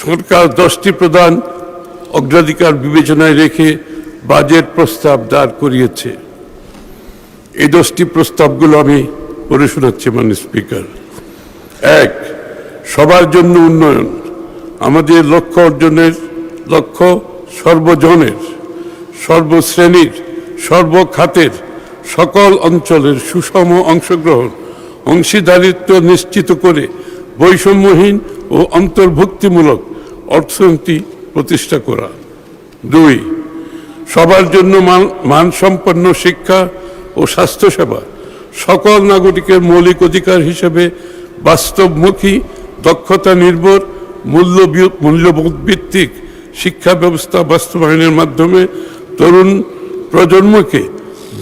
সরকার 10টি প্রধান অগ্রাধিকার বিবেচনায় রেখে বাজেট প্রস্তাব দাঁড় করিয়েছে। এই 10টি প্রস্তাবগুলো আমি পড়ে শোনাচ্ছি মাননীয় স্পিকার। 1, সবার জন্য উন্নয়ন। আমাদের লক্ষ্য অর্জনের লক্ষ্য সর্বজনের, সর্বশ্রেণীর, সর্বখাতের, সকল অঞ্চলের সুষম অংশগ্রহণ, অংশীদারিত্ব নিশ্চিত করে বৈষম্যহীন ও অন্তর্ভুক্তিমূলক অর্থনীতি প্রতিষ্ঠা করা। 2, সবার জন্য মানসম্পন্ন শিক্ষা ও স্বাস্থ্যসেবা সকল নাগরিকের মৌলিক অধিকার হিসেবে বাস্তবমুখী, দক্ষতা নির্ভর, মূল্যবোধ ভিত্তিক শিক্ষা ব্যবস্থা বাস্তবায়নের মাধ্যমে তরুণ প্রজন্মকে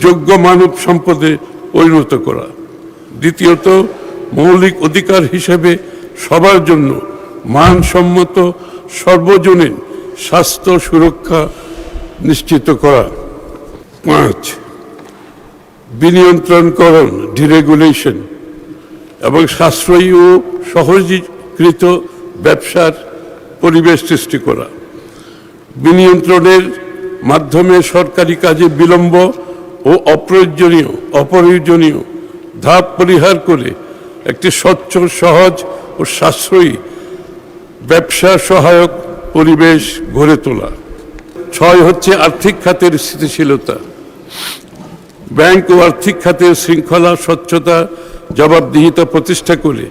যোগ্য মানব সম্পদে পরিণত করা। দ্বিতীয়ত, মৌলিক অধিকার হিসেবে সবার জন্য মানসম্মত সর্বজনীন স্বাস্থ্য সুরক্ষা নিশ্চিত করা। 5, বিনিয়ন্ত্রণকরণ, ডিরেগুলেশন এবং সাশ্রয়ী ও সহজীকৃত ব্যবসার পরিবেশ সৃষ্টি করা। বিনিয়ন্ত্রণের মাধ্যমে সরকারি কাজে বিলম্ব ও অপ্রয়োজনীয় ধাপ পরিহার করে একটি স্বচ্ছ, সহজ ও সাশ্রয়ী ব্যবসা সহায়ক পরিবেশ গড়ে তোলা। 6 হচ্ছে আর্থিক খাতের স্থিতিশীলতা। ব্যাংক ও আর্থিক খাতের শৃঙ্খলা, স্বচ্ছতা, জবাবদিহিতা প্রতিষ্ঠা করে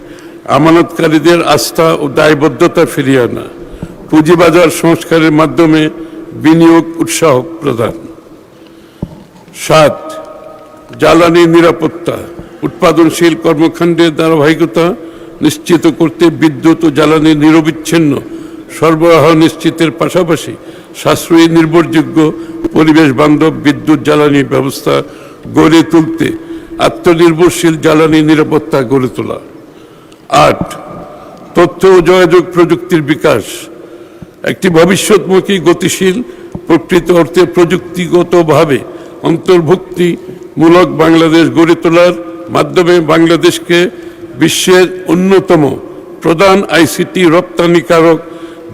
আমানতকারীদের আস্থা ও দায়বদ্ধতা ফিরিয়ে আনা। পুঁজিবাজার সংস্কারের মাধ্যমে বিনিয়োগ উৎসাহ প্রদান। 7, জ্বালানি নিরাপত্তা। উৎপাদনশীল কর্মকাণ্ডের ধারাবাহিকতা নিশ্চিত করতে বিদ্যুৎ ও জ্বালানি নিরবিচ্ছিন্ন সরবরাহ নিশ্চিতের পাশাপাশি সাশ্রয়ী, নির্ভরযোগ্য, পরিবেশ বান্ধব বিদ্যুৎ জ্বালানি ব্যবস্থা গড়ে তুলতে আত্মনির্ভরশীল জ্বালানি নিরাপত্তা গড়ে তোলা। 8, তথ্য ও যোগাযোগ প্রযুক্তির বিকাশ। একটি ভবিষ্যৎমুখী, গতিশীল, প্রকৃত অর্থে প্রযুক্তিগতভাবে অন্তর্ভুক্তিমূলক বাংলাদেশ গড়ে তোলার মাধ্যমে বাংলাদেশকে বিশ্বের অন্যতম প্রধান আইসিটি রপ্তানিকারক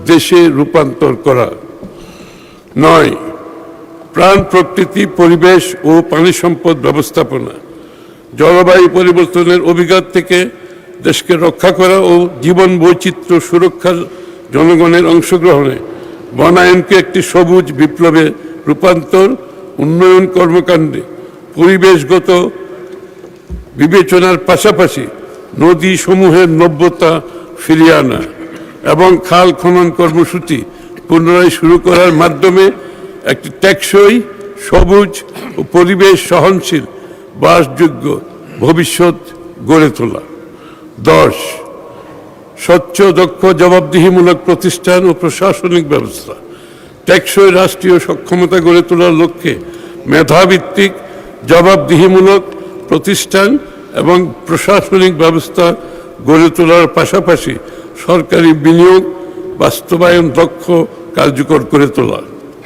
দেশে রূপান্তর করা। 9, প্রাণ প্রকৃতি, পরিবেশ ও পানি সম্পদ ব্যবস্থাপনা। জলবায়ু পরিবর্তনের অভিঘাত থেকে দেশকে রক্ষা করা ও জীবন বৈচিত্র্য সুরক্ষার জনগণের অংশগ্রহণে বনায়নকে একটি সবুজ বিপ্লবে রূপান্তর, উন্নয়ন কর্মকাণ্ডে পরিবেশগত বিবেচনার পাশাপাশি নদী সমূহের নব্যতা ফিরিয়ে আনা এবং খাল খনন কর্মসূচি পুনরায় শুরু করার মাধ্যমে একটি টেকসই, সবুজ ও পরিবেশ সহনশীল বাসযোগ্য ভবিষ্যৎ গড়ে তোলা। 10, স্বচ্ছ, দক্ষ, জবাবদিহিমূলক প্রতিষ্ঠান ও প্রশাসনিক ব্যবস্থা। টেকসই রাষ্ট্রীয় সক্ষমতা গড়ে তোলার লক্ষ্যে মেধাভিত্তিক, জবাবদিহিমূলক প্রতিষ্ঠান এবং প্রশাসনিক ব্যবস্থা গড়ে তোলার পাশাপাশি সরকারি বিনিয়োগ বাস্তবায়ন দক্ষ, কার্যকর করে তোলা।